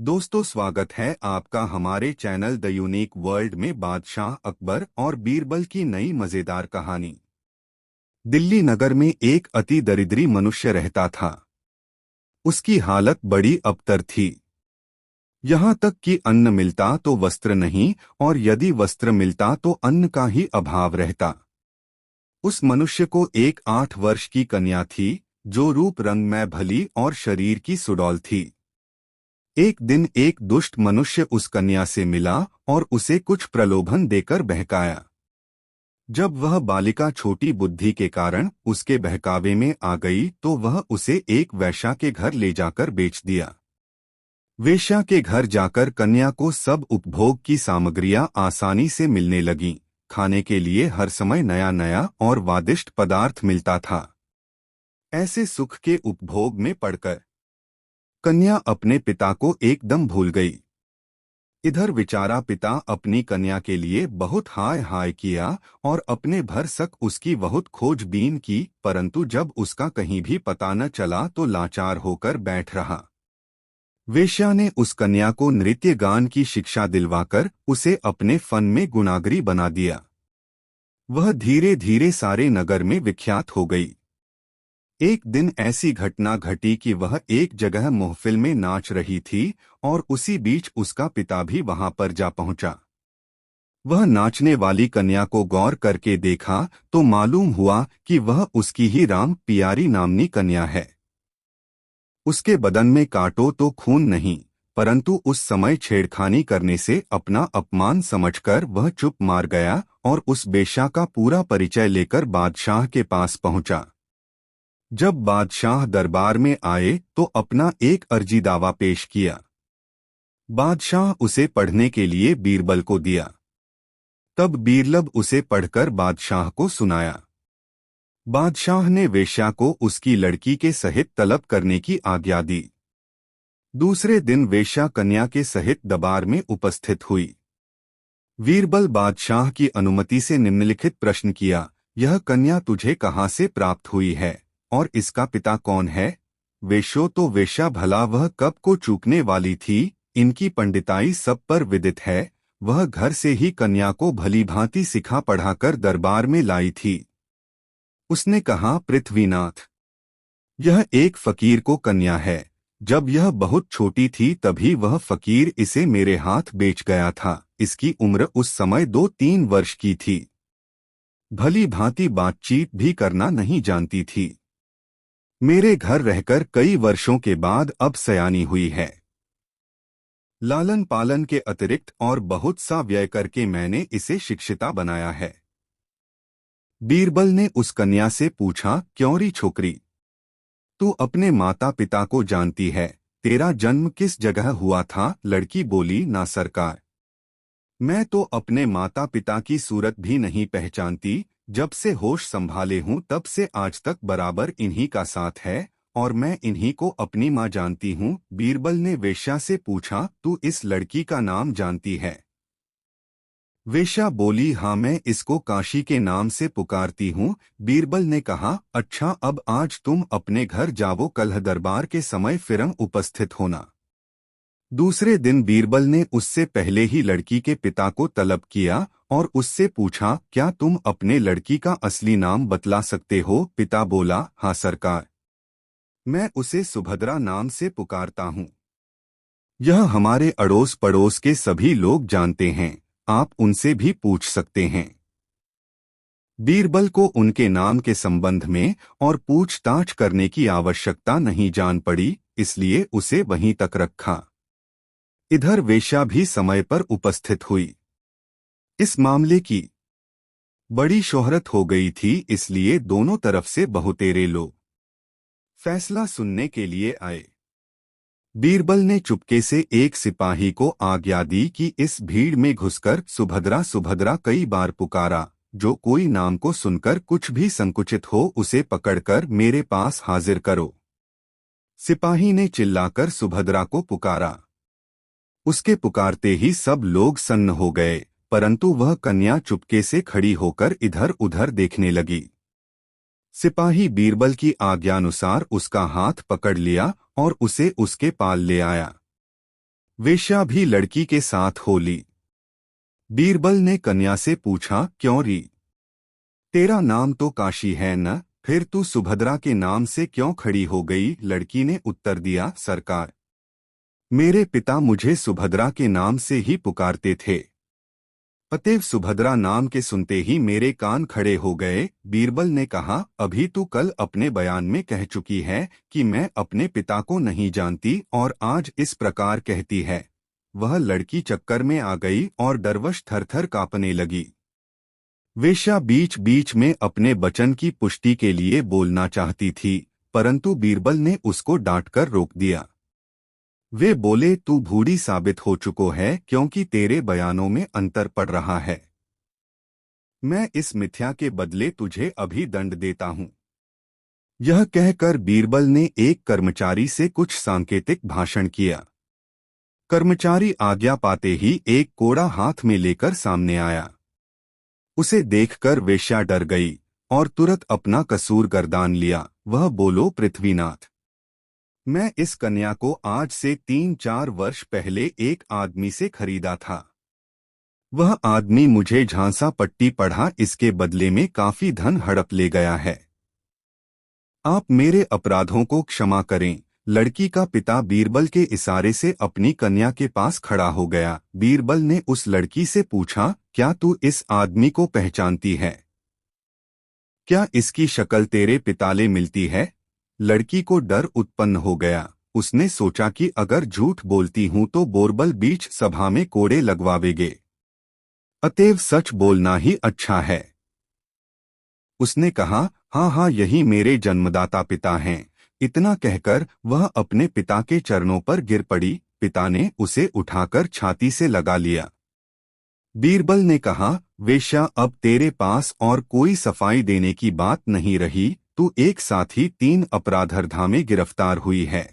दोस्तों, स्वागत है आपका हमारे चैनल द यूनिक वर्ल्ड में बादशाह अकबर और बीरबल की नई मजेदार कहानी। दिल्ली नगर में एक अति दरिद्री मनुष्य रहता था। उसकी हालत बड़ी अबतर थी। यहाँ तक कि अन्न मिलता तो वस्त्र नहीं, और यदि वस्त्र मिलता तो अन्न का ही अभाव रहता। उस मनुष्य को एक 8 वर्ष की कन्या थी, जो रूप रंग में भली और शरीर की सुडौल थी। एक दिन एक दुष्ट मनुष्य उस कन्या से मिला और उसे कुछ प्रलोभन देकर बहकाया। जब वह बालिका छोटी बुद्धि के कारण उसके बहकावे में आ गई तो वह उसे एक वेश्या के घर ले जाकर बेच दिया। वेश्या के घर जाकर कन्या को सब उपभोग की सामग्रियां आसानी से मिलने लगीं। खाने के लिए हर समय नया नया और स्वादिष्ट पदार्थ मिलता था। ऐसे सुख के उपभोग में पड़कर कन्या अपने पिता को एकदम भूल गई। इधर बेचारा पिता अपनी कन्या के लिए बहुत हाय हाय किया और अपने भरसक उसकी बहुत खोजबीन की, परंतु जब उसका कहीं भी पता न चला तो लाचार होकर बैठ रहा। वेश्या ने उस कन्या को नृत्य गान की शिक्षा दिलवाकर उसे अपने फन में गुणाग्री बना दिया। वह धीरे धीरे सारे नगर में विख्यात हो गई। एक दिन ऐसी घटना घटी कि वह एक जगह महफिल में नाच रही थी और उसी बीच उसका पिता भी वहां पर जा पहुंचा। वह नाचने वाली कन्या को गौर करके देखा तो मालूम हुआ कि वह उसकी ही राम पियारी नामनी कन्या है। उसके बदन में काटो तो खून नहीं, परंतु उस समय छेड़खानी करने से अपना अपमान समझकर वह चुप मार गया और उस बेश्या का पूरा परिचय लेकर बादशाह के पास पहुंचा। जब बादशाह दरबार में आए तो अपना एक अर्जी दावा पेश किया। बादशाह उसे पढ़ने के लिए बीरबल को दिया। तब बीरबल उसे पढ़कर बादशाह को सुनाया। बादशाह ने वेश्या को उसकी लड़की के सहित तलब करने की आज्ञा दी। दूसरे दिन वेश्या कन्या के सहित दरबार में उपस्थित हुई। बीरबल बादशाह की अनुमति से निम्नलिखित प्रश्न किया, यह कन्या तुझे कहाँ से प्राप्त हुई है और इसका पिता कौन है? वेश्यो तो वेश्या, भला वह कब को चूकने वाली थी? इनकी पंडिताई सब पर विदित है। वह घर से ही कन्या को भली भांति सिखा पढ़ाकर दरबार में लाई थी। उसने कहा, पृथ्वीनाथ, यह एक फकीर को कन्या है। जब यह बहुत छोटी थी तभी वह फकीर इसे मेरे हाथ बेच गया था। इसकी उम्र उस समय 2-3 वर्ष की थी। भली भांति बातचीत भी करना नहीं जानती थी। मेरे घर रहकर कई वर्षों के बाद अब सयानी हुई है। लालन पालन के अतिरिक्त और बहुत सा व्यय करके मैंने इसे शिक्षिता बनाया है। बीरबल ने उस कन्या से पूछा, क्यों री छोकरी, तू अपने माता पिता को जानती है? तेरा जन्म किस जगह हुआ था? लड़की बोली, ना सरकार, मैं तो अपने माता पिता की सूरत भी नहीं पहचानती। जब से होश संभाले हूँ तब से आज तक बराबर इन्हीं का साथ है और मैं इन्हीं को अपनी माँ जानती हूँ। बीरबल ने वेश्या से पूछा, तू इस लड़की का नाम जानती है? वेश्या बोली, हाँ, मैं इसको काशी के नाम से पुकारती हूँ। बीरबल ने कहा, अच्छा, अब आज तुम अपने घर जाओ, कल दरबार के समय फिर उपस्थित होना। दूसरे दिन बीरबल ने उससे पहले ही लड़की के पिता को तलब किया और उससे पूछा, क्या तुम अपने लड़की का असली नाम बतला सकते हो? पिता बोला, हाँ सरकार, मैं उसे सुभद्रा नाम से पुकारता हूँ। यह हमारे अड़ोस पड़ोस के सभी लोग जानते हैं, आप उनसे भी पूछ सकते हैं। बीरबल को उनके नाम के संबंध में और पूछताछ करने की आवश्यकता नहीं जान पड़ी, इसलिए उसे वहीं तक रखा। इधर वेश्या भी समय पर उपस्थित हुई। इस मामले की बड़ी शोहरत हो गई थी, इसलिए दोनों तरफ से बहुतेरे लोग फैसला सुनने के लिए आए। बीरबल ने चुपके से एक सिपाही को आज्ञा दी कि इस भीड़ में घुसकर सुभद्रा सुभद्रा कई बार पुकारा। जो कोई नाम को सुनकर कुछ भी संकुचित हो उसे पकड़कर मेरे पास हाजिर करो। सिपाही ने चिल्लाकर सुभद्रा को पुकारा। उसके पुकारते ही सब लोग सन्न हो गए, परंतु वह कन्या चुपके से खड़ी होकर इधर उधर देखने लगी। सिपाही बीरबल की आज्ञानुसार उसका हाथ पकड़ लिया और उसे उसके पाल ले आया। वेश्या भी लड़की के साथ हो ली। बीरबल ने कन्या से पूछा, क्यों री? तेरा नाम तो काशी है न, फिर तू सुभद्रा के नाम से क्यों खड़ी हो गई? लड़की ने उत्तर दिया, सरकार, मेरे पिता मुझे सुभद्रा के नाम से ही पुकारते थे, अतएव सुभद्रा नाम के सुनते ही मेरे कान खड़े हो गए। बीरबल ने कहा, अभी तू कल अपने बयान में कह चुकी है कि मैं अपने पिता को नहीं जानती और आज इस प्रकार कहती है। वह लड़की चक्कर में आ गई और डरवश थरथर कांपने लगी। वेश्या बीच बीच में अपने वचन की पुष्टि के लिए बोलना चाहती थी, परंतु बीरबल ने उसको डांटकर रोक दिया। वे बोले, तू भूरी साबित हो चुको है क्योंकि तेरे बयानों में अंतर पड़ रहा है। मैं इस मिथ्या के बदले तुझे अभी दंड देता हूं। यह कहकर बीरबल ने एक कर्मचारी से कुछ सांकेतिक भाषण किया। कर्मचारी आज्ञा पाते ही एक कोड़ा हाथ में लेकर सामने आया। उसे देखकर वेश्या डर गई और तुरंत अपना कसूर गर्दान लिया। वह बोलो, पृथ्वीनाथ, मैं इस कन्या को आज से 3-4 वर्ष पहले एक आदमी से खरीदा था। वह आदमी मुझे झांसा पट्टी पढ़ा, इसके बदले में काफी धन हड़प ले गया है। आप मेरे अपराधों को क्षमा करें। लड़की का पिता बीरबल के इशारे से अपनी कन्या के पास खड़ा हो गया। बीरबल ने उस लड़की से पूछा, क्या तू इस आदमी को पहचानती है? क्या इसकी शक्ल तेरे पिताले मिलती है? लड़की को डर उत्पन्न हो गया। उसने सोचा कि अगर झूठ बोलती हूं तो बोरबल बीच सभा में कोड़े लगवावेगे, अतएव सच बोलना ही अच्छा है। उसने कहा, हाँ हाँ, यही मेरे जन्मदाता पिता हैं। इतना कहकर वह अपने पिता के चरणों पर गिर पड़ी। पिता ने उसे उठाकर छाती से लगा लिया। बीरबल ने कहा, वेश्या, अब तेरे पास और कोई सफाई देने की बात नहीं रही। तू एक साथ ही 3 अपराधर्धा में गिरफ्तार हुई है।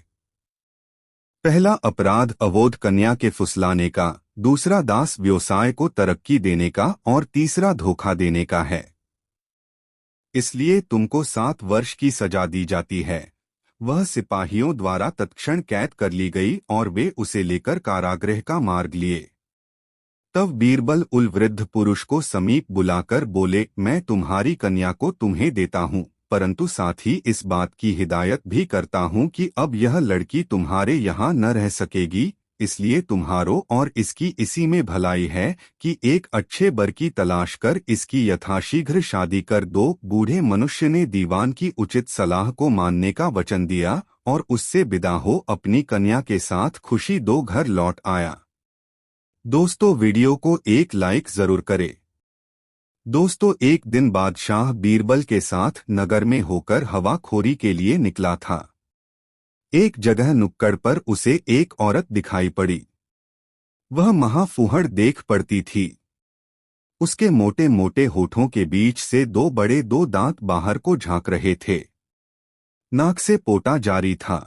पहला अपराध अवोध कन्या के फुसलाने का, दूसरा दास व्यवसाय को तरक्की देने का और तीसरा धोखा देने का है। इसलिए तुमको 7 वर्ष की सजा दी जाती है। वह सिपाहियों द्वारा तत्क्षण कैद कर ली गई और वे उसे लेकर कारागृह का मार्ग लिए। तब बीरबल उल वृद्ध पुरुष को समीप बुलाकर बोले, मैं तुम्हारी कन्या को तुम्हें देता हूँ, परंतु साथ ही इस बात की हिदायत भी करता हूँ कि अब यह लड़की तुम्हारे यहाँ न रह सकेगी। इसलिए तुम्हारो और इसकी इसी में भलाई है कि एक अच्छे बर की तलाश कर इसकी यथाशीघ्र शादी कर दो। बूढ़े मनुष्य ने दीवान की उचित सलाह को मानने का वचन दिया और उससे विदा हो अपनी कन्या के साथ खुशी दो घर लौट आया। दोस्तों, वीडियो को एक लाइक जरूर करें। दोस्तों, एक दिन बादशाह बीरबल के साथ नगर में होकर हवाखोरी के लिए निकला था। एक जगह नुक्कड़ पर उसे एक औरत दिखाई पड़ी। वह महाफूहड़ देख पड़ती थी। उसके मोटे मोटे होठों के बीच से 2 दांत बाहर को झांक रहे थे। नाक से पोटा जारी था।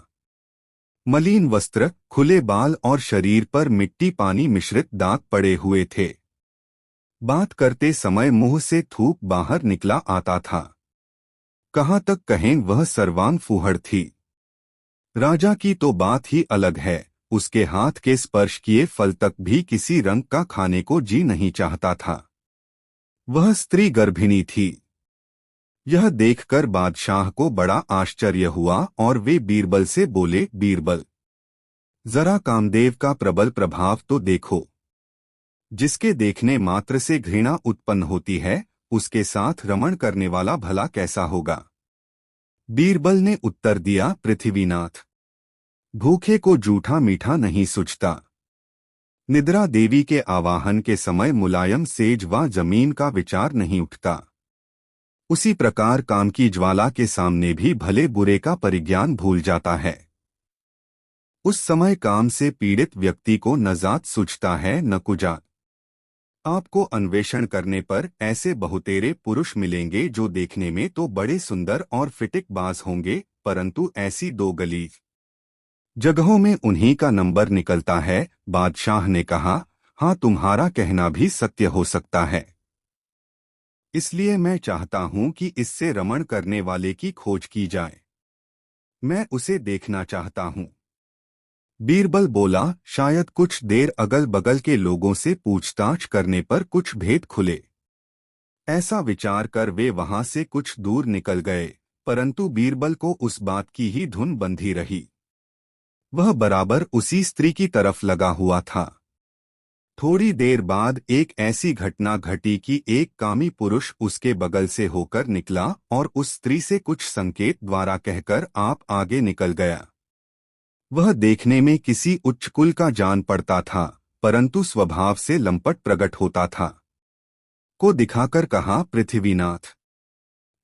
मलिन वस्त्र, खुले बाल और शरीर पर मिट्टी पानी मिश्रित दाग पड़े हुए थे। बात करते समय मुंह से थूक बाहर निकला आता था। कहाँ तक कहें, वह सर्वांग फूहड़ थी। राजा की तो बात ही अलग है। उसके हाथ के स्पर्श किए फल तक भी किसी रंग का खाने को जी नहीं चाहता था। वह स्त्री गर्भिणी थी। यह देखकर बादशाह को बड़ा आश्चर्य हुआ और वे बीरबल से बोले, बीरबल, जरा कामदेव का प्रबल प्रभाव तो देखो। जिसके देखने मात्र से घृणा उत्पन्न होती है, उसके साथ रमण करने वाला भला कैसा होगा? बीरबल ने उत्तर दिया, पृथ्वीनाथ, भूखे को जूठा मीठा नहीं सूझता। निद्रा देवी के आवाहन के समय मुलायम सेज व जमीन का विचार नहीं उठता। उसी प्रकार काम की ज्वाला के सामने भी भले बुरे का परिज्ञान भूल जाता है। उस समय काम से पीड़ित व्यक्ति को न जात सूझता है न कुजात। आपको अन्वेषण करने पर ऐसे बहुतेरे पुरुष मिलेंगे जो देखने में तो बड़े सुंदर और फिटिक बाज होंगे, परंतु ऐसी 2 गलीज जगहों में उन्हीं का नंबर निकलता है। बादशाह ने कहा, हाँ, तुम्हारा कहना भी सत्य हो सकता है। इसलिए मैं चाहता हूं कि इससे रमण करने वाले की खोज की जाए। मैं उसे देखना चाहता हूं। बीरबल बोला, शायद कुछ देर अगल बगल के लोगों से पूछताछ करने पर कुछ भेद खुले। ऐसा विचार कर वे वहां से कुछ दूर निकल गए, परंतु बीरबल को उस बात की ही धुन बंधी रही। वह बराबर उसी स्त्री की तरफ लगा हुआ था। थोड़ी देर बाद एक ऐसी घटना घटी कि एक कामी पुरुष उसके बगल से होकर निकला और उस स्त्री से कुछ संकेत द्वारा कहकर आप आगे निकल गया। वह देखने में किसी उच्च कुल का जान पड़ता था, परंतु स्वभाव से लंपट प्रकट होता था। को दिखाकर कहा, पृथ्वीनाथ।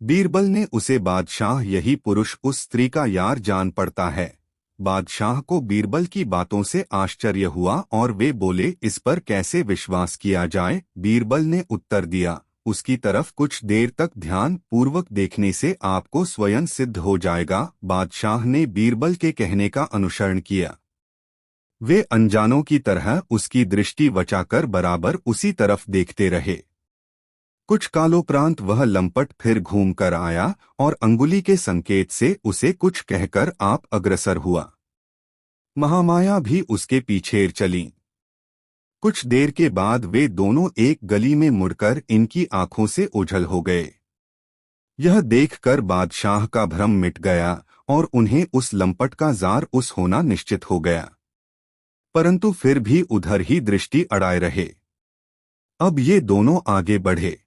बीरबल ने उसे, बादशाह यही पुरुष उस स्त्री का यार जान पड़ता है। बादशाह को बीरबल की बातों से आश्चर्य हुआ और वे बोले, इस पर कैसे विश्वास किया जाए। बीरबल ने उत्तर दिया, उसकी तरफ कुछ देर तक ध्यान पूर्वक देखने से आपको स्वयं सिद्ध हो जाएगा। बादशाह ने बीरबल के कहने का अनुसरण किया। वे अनजानों की तरह उसकी दृष्टि बचाकर बराबर उसी तरफ देखते रहे। कुछ कालोपरांत वह लंपट फिर घूम कर आया और अंगुली के संकेत से उसे कुछ कहकर आप अग्रसर हुआ। महामाया भी उसके पीछे चली। कुछ देर के बाद वे दोनों एक गली में मुड़कर इनकी आंखों से ओझल हो गए। यह देखकर बादशाह का भ्रम मिट गया और उन्हें उस लंपट का जार उस होना निश्चित हो गया, परंतु फिर भी उधर ही दृष्टि अड़ाए रहे। अब ये दोनों आगे बढ़े।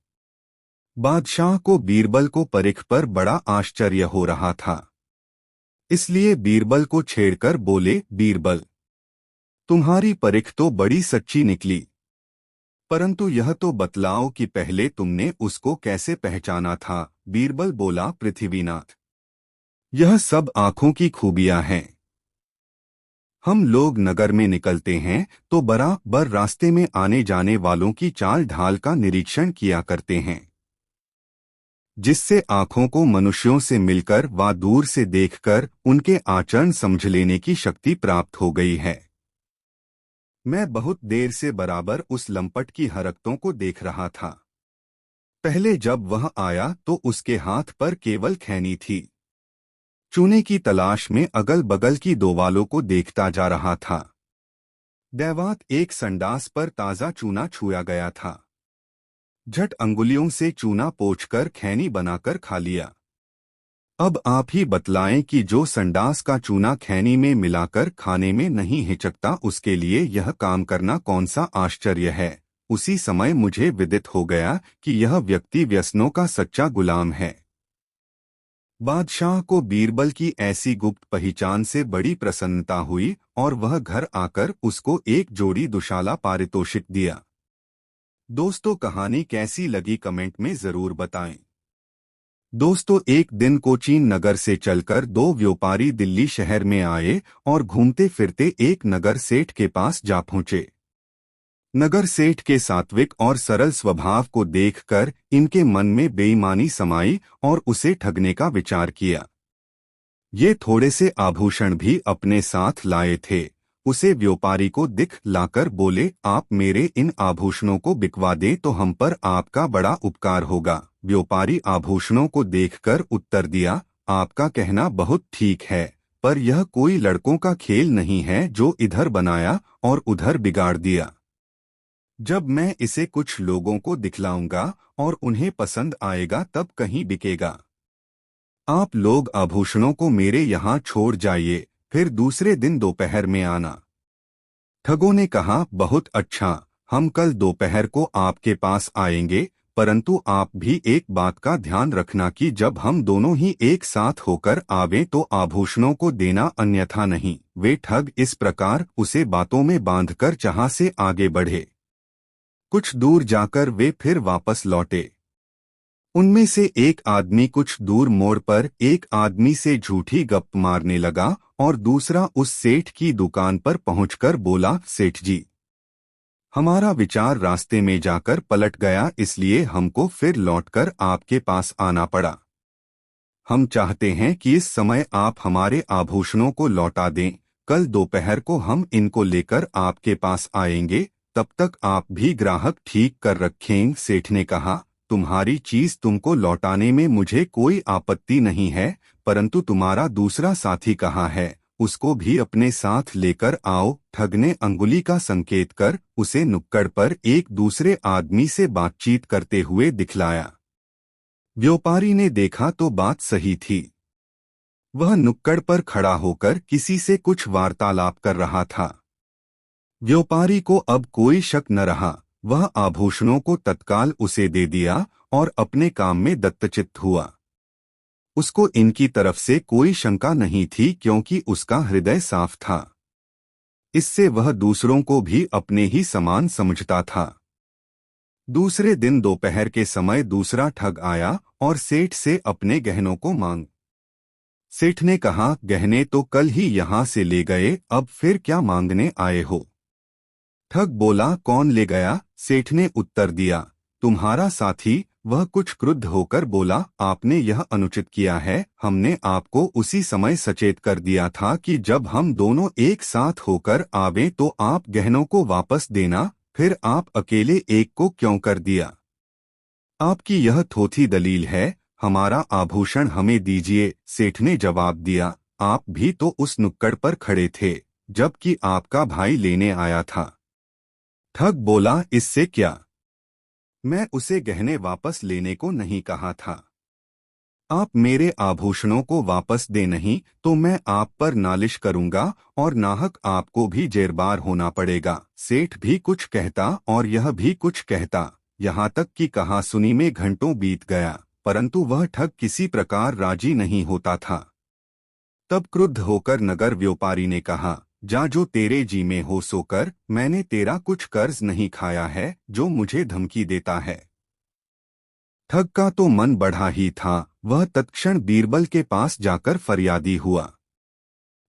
बादशाह को बीरबल को परिख पर बड़ा आश्चर्य हो रहा था, इसलिए बीरबल को छेड़कर बोले, बीरबल, तुम्हारी परिख तो बड़ी सच्ची निकली, परंतु यह तो बतलाओ कि पहले तुमने उसको कैसे पहचाना था। बीरबल बोला, पृथ्वीनाथ, यह सब आंखों की खूबियां हैं। हम लोग नगर में निकलते हैं तो बराबर रास्ते में आने जाने वालों की चाल ढाल का निरीक्षण किया करते हैं, जिससे आंखों को मनुष्यों से मिलकर व दूर से देखकर उनके आचरण समझ लेने की शक्ति प्राप्त हो गई है। मैं बहुत देर से बराबर उस लंपट की हरकतों को देख रहा था। पहले जब वह आया तो उसके हाथ पर केवल खैनी थी। चूने की तलाश में अगल बगल की दोवालों को देखता जा रहा था। दैवात एक संडास पर ताजा चूना छुआ गया था। झट अंगुलियों से चूना पोंछकर खैनी बनाकर खा लिया। अब आप ही बतलाएं कि जो संडास का चूना खैनी में मिलाकर खाने में नहीं हिचकता, उसके लिए यह काम करना कौन सा आश्चर्य है। उसी समय मुझे विदित हो गया कि यह व्यक्ति व्यसनों का सच्चा गुलाम है। बादशाह को बीरबल की ऐसी गुप्त पहचान से बड़ी प्रसन्नता हुई और वह घर आकर उसको एक जोड़ी दुशाला पारितोषिक दिया। दोस्तों, कहानी कैसी लगी कमेंट में जरूर बताएं। दोस्तों, एक दिन कोचीन नगर से चलकर दो व्यापारी दिल्ली शहर में आए और घूमते फिरते एक नगर सेठ के पास जा पहुंचे। नगर सेठ के सात्विक और सरल स्वभाव को देखकर इनके मन में बेईमानी समाई और उसे ठगने का विचार किया। ये थोड़े से आभूषण भी अपने साथ लाए थे। उसे व्यापारी को दिख लाकर बोले, आप मेरे इन आभूषणों को बिकवा दें तो हम पर आपका बड़ा उपकार होगा। व्यापारी आभूषणों को देखकर उत्तर दिया, आपका कहना बहुत ठीक है, पर यह कोई लड़कों का खेल नहीं है जो इधर बनाया और उधर बिगाड़ दिया। जब मैं इसे कुछ लोगों को दिखलाऊंगा और उन्हें पसंद आएगा तब कहीं बिकेगा। आप लोग आभूषणों को मेरे यहाँ छोड़ जाइए, फिर दूसरे दिन दोपहर में आना। ठगों ने कहा, बहुत अच्छा, हम कल दोपहर को आपके पास आएंगे, परंतु आप भी एक बात का ध्यान रखना कि जब हम दोनों ही एक साथ होकर आवें तो आभूषणों को देना, अन्यथा नहीं। वे ठग इस प्रकार उसे बातों में बांधकर जहां से आगे बढ़े। कुछ दूर जाकर वे फिर वापस लौटे। उनमें से एक आदमी कुछ दूर मोड़ पर एक आदमी से झूठी गप मारने लगा और दूसरा उस सेठ की दुकान पर पहुंचकर बोला, सेठ जी, हमारा विचार रास्ते में जाकर पलट गया, इसलिए हमको फिर लौटकर आपके पास आना पड़ा। हम चाहते हैं कि इस समय आप हमारे आभूषणों को लौटा दें। कल दोपहर को हम इनको लेकर आपके पास आएंगे, तब तक आप भी ग्राहक ठीक कर रखें। सेठ ने कहा, तुम्हारी चीज तुमको लौटाने में मुझे कोई आपत्ति नहीं है, परंतु तुम्हारा दूसरा साथी कहाँ है, उसको भी अपने साथ लेकर आओ। ठग ने अंगुली का संकेत कर उसे नुक्कड़ पर एक दूसरे आदमी से बातचीत करते हुए दिखलाया। व्यापारी ने देखा तो बात सही थी। वह नुक्कड़ पर खड़ा होकर किसी से कुछ वार्तालाप कर रहा था। व्यापारी को अब कोई शक न रहा। वह आभूषणों को तत्काल उसे दे दिया और अपने काम में दत्तचित्त हुआ। उसको इनकी तरफ से कोई शंका नहीं थी क्योंकि उसका हृदय साफ था। इससे वह दूसरों को भी अपने ही समान समझता था। दूसरे दिन दोपहर के समय दूसरा ठग आया और सेठ से अपने गहनों को मांग। सेठ ने कहा, गहने तो कल ही यहाँ से ले गए, अब फिर क्या मांगने आए हो? ठग बोला, कौन ले गया? सेठ ने उत्तर दिया, तुम्हारा साथी। वह कुछ क्रुद्ध होकर बोला, आपने यह अनुचित किया है। हमने आपको उसी समय सचेत कर दिया था कि जब हम दोनों एक साथ होकर आवे तो आप गहनों को वापस देना, फिर आप अकेले एक को क्यों कर दिया? आपकी यह थोथी दलील है, हमारा आभूषण हमें दीजिए। सेठ ने जवाब दिया, आप भी तो उस नुक्कड़ पर खड़े थे जबकि आपका भाई लेने आया था। ठग बोला, इससे क्या? मैं उसे गहने वापस लेने को नहीं कहा था। आप मेरे आभूषणों को वापस दे नहीं तो मैं आप पर नालिश करूंगा और नाहक आपको भी जेरबार होना पड़ेगा। सेठ भी कुछ कहता और यह भी कुछ कहता, यहाँ तक कि कहासुनी में घंटों बीत गया, परंतु वह ठग किसी प्रकार राजी नहीं होता था। तब क्रुद्ध होकर नगर व्यापारी ने कहा, जा जो तेरे जी में हो सो कर। मैंने तेरा कुछ कर्ज नहीं खाया है जो मुझे धमकी देता है। ठग का तो मन बढ़ा ही था। वह तत्क्षण बीरबल के पास जाकर फरियादी हुआ।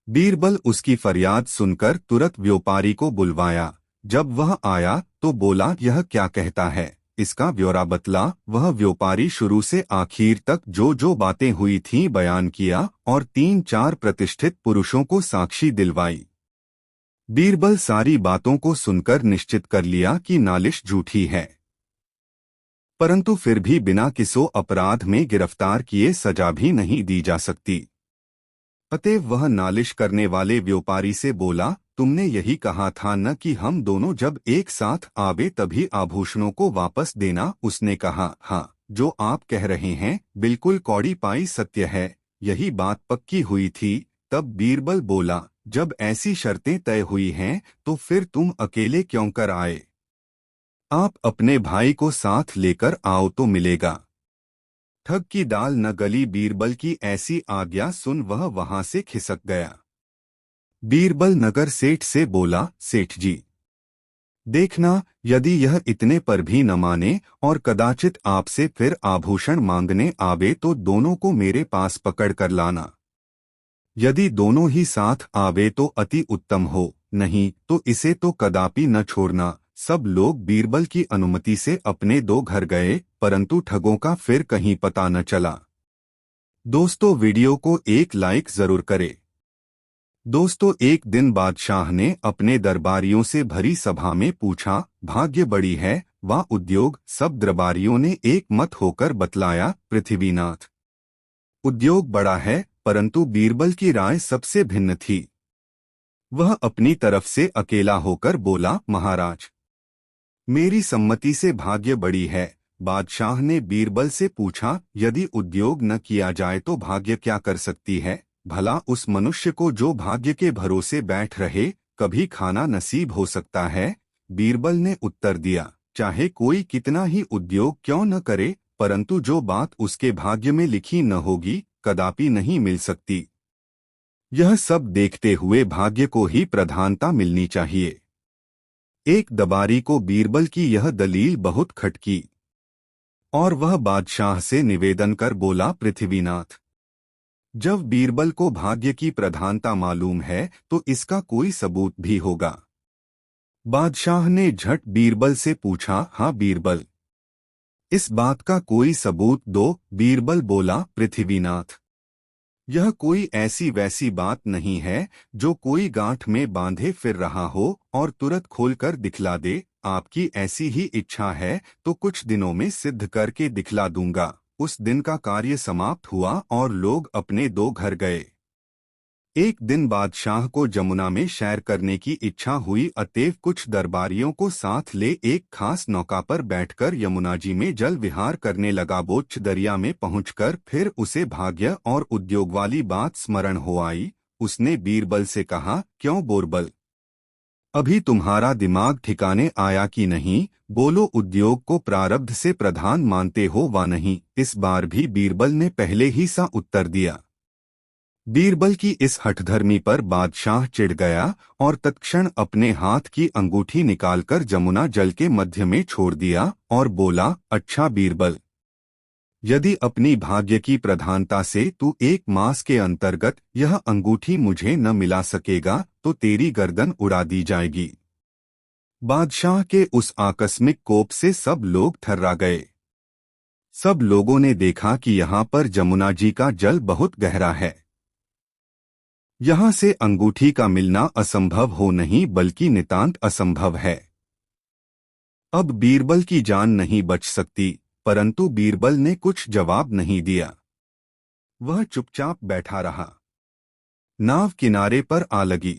बीरबल उसकी फरियाद सुनकर तुरंत व्यापारी को बुलवाया। जब वह आया तो बोला, यह क्या कहता है, इसका ब्यौरा बतला। वह व्यापारी शुरू से आखिर तक जो जो बातें हुई थीं बयान किया और 3-4 प्रतिष्ठित पुरुषों को साक्षी दिलवाई। बीरबल सारी बातों को सुनकर निश्चित कर लिया कि नालिश झूठी है, परंतु फिर भी बिना किसी अपराध में गिरफ्तार किए सजा भी नहीं दी जा सकती। अतएव वह नालिश करने वाले व्यापारी से बोला, तुमने यही कहा था न कि हम दोनों जब एक साथ आवे तभी आभूषणों को वापस देना? उसने कहा, हाँ, जो आप कह रहे हैं बिल्कुल कौड़ी पाई सत्य है। यही बात पक्की हुई थी। तब बीरबल बोला, जब ऐसी शर्तें तय हुई हैं तो फिर तुम अकेले क्यों कर आए? आप अपने भाई को साथ लेकर आओ तो मिलेगा। ठग की दाल न गली। बीरबल की ऐसी आज्ञा सुन वह वहां से खिसक गया। बीरबल नगर सेठ से बोला, सेठ जी, देखना, यदि यह इतने पर भी न माने और कदाचित आपसे फिर आभूषण मांगने आवे तो दोनों को मेरे पास पकड़ कर लाना। यदि दोनों ही साथ आवे तो अति उत्तम हो, नहीं तो इसे तो कदापि न छोड़ना। सब लोग बीरबल की अनुमति से अपने दो घर गए, परंतु ठगों का फिर कहीं पता न चला। दोस्तों, वीडियो को एक लाइक जरूर करें। दोस्तों, एक दिन बादशाह ने अपने दरबारियों से भरी सभा में पूछा, भाग्य बड़ी है वा उद्योग? सब दरबारियों ने एक मत होकर बतलाया, पृथ्वीनाथ। उद्योग बड़ा है, परंतु बीरबल की राय सबसे भिन्न थी। वह अपनी तरफ से अकेला होकर बोला, महाराज, मेरी सम्मति से भाग्य बड़ी है। बादशाह ने बीरबल से पूछा, यदि उद्योग न किया जाए तो भाग्य क्या कर सकती है? भला उस मनुष्य को जो भाग्य के भरोसे बैठ रहे, कभी खाना नसीब हो सकता है? बीरबल ने उत्तर दिया, चाहे कोई कितना ही उद्योग क्यों न करे, परंतु जो बात उसके भाग्य में लिखी न होगी कदापि नहीं मिल सकती। यह सब देखते हुए भाग्य को ही प्रधानता मिलनी चाहिए। एक दरबारी को बीरबल की यह दलील बहुत खटकी और वह बादशाह से निवेदन कर बोला, पृथ्वीनाथ, जब बीरबल को भाग्य की प्रधानता मालूम है तो इसका कोई सबूत भी होगा। बादशाह ने झट बीरबल से पूछा, हाँ बीरबल, इस बात का कोई सबूत दो। बीरबल बोला, पृथ्वीनाथ, यह कोई ऐसी वैसी बात नहीं है जो कोई गांठ में बांधे फिर रहा हो और तुरंत खोलकर दिखला दे। आपकी ऐसी ही इच्छा है तो कुछ दिनों में सिद्ध करके दिखला दूंगा। उस दिन का कार्य समाप्त हुआ और लोग अपने दो घर गए। एक दिन बादशाह को जमुना में सैर करने की इच्छा हुई, अतएव कुछ दरबारियों को साथ ले एक खास नौका पर बैठकर यमुना जी में जल विहार करने लगा। बोच्च दरिया में पहुंचकर फिर उसे भाग्य और उद्योग वाली बात स्मरण हो आई। उसने बीरबल से कहा, क्यों बोरबल, अभी तुम्हारा दिमाग ठिकाने आया कि नहीं? बोलो, उद्योग को प्रारब्ध से प्रधान मानते हो वा नहीं? इस बार भी बीरबल ने पहले ही सा उत्तर दिया। बीरबल की इस हठधर्मी पर बादशाह चिढ़ गया और तत्क्षण अपने हाथ की अंगूठी निकालकर जमुना जल के मध्य में छोड़ दिया और बोला, अच्छा बीरबल, यदि अपनी भाग्य की प्रधानता से तू एक मास के अंतर्गत यह अंगूठी मुझे न मिला सकेगा तो तेरी गर्दन उड़ा दी जाएगी। बादशाह के उस आकस्मिक कोप से सब लोग थर्रा गए। सब लोगों ने देखा कि यहाँ पर जमुना जी का जल बहुत गहरा है। यहाँ से अंगूठी का मिलना असंभव हो नहीं बल्कि नितांत असंभव है। अब बीरबल की जान नहीं बच सकती, परंतु बीरबल ने कुछ जवाब नहीं दिया। वह चुपचाप बैठा रहा। नाव किनारे पर आ लगी।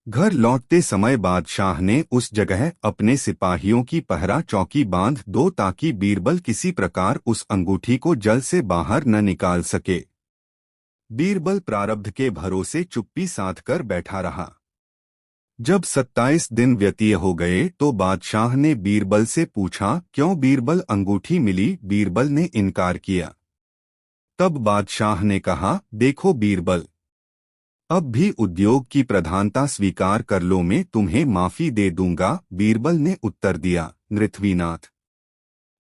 घर लौटते समय बादशाह ने उस जगह अपने सिपाहियों की पहरा चौकी बांध दो ताकि बीरबल किसी प्रकार उस अंगूठी को जल से बाहर न निकाल सके। बीरबल प्रारब्ध के भरोसे चुप्पी साध कर बैठा रहा। जब 27 दिन व्यतीत हो गए तो बादशाह ने बीरबल से पूछा, क्यों बीरबल, अंगूठी मिली? बीरबल ने इनकार किया। तब बादशाह ने कहा, देखो बीरबल, अब भी उद्योग की प्रधानता स्वीकार कर लो, मैं तुम्हें माफी दे दूंगा। बीरबल ने उत्तर दिया, नृथवीनाथ,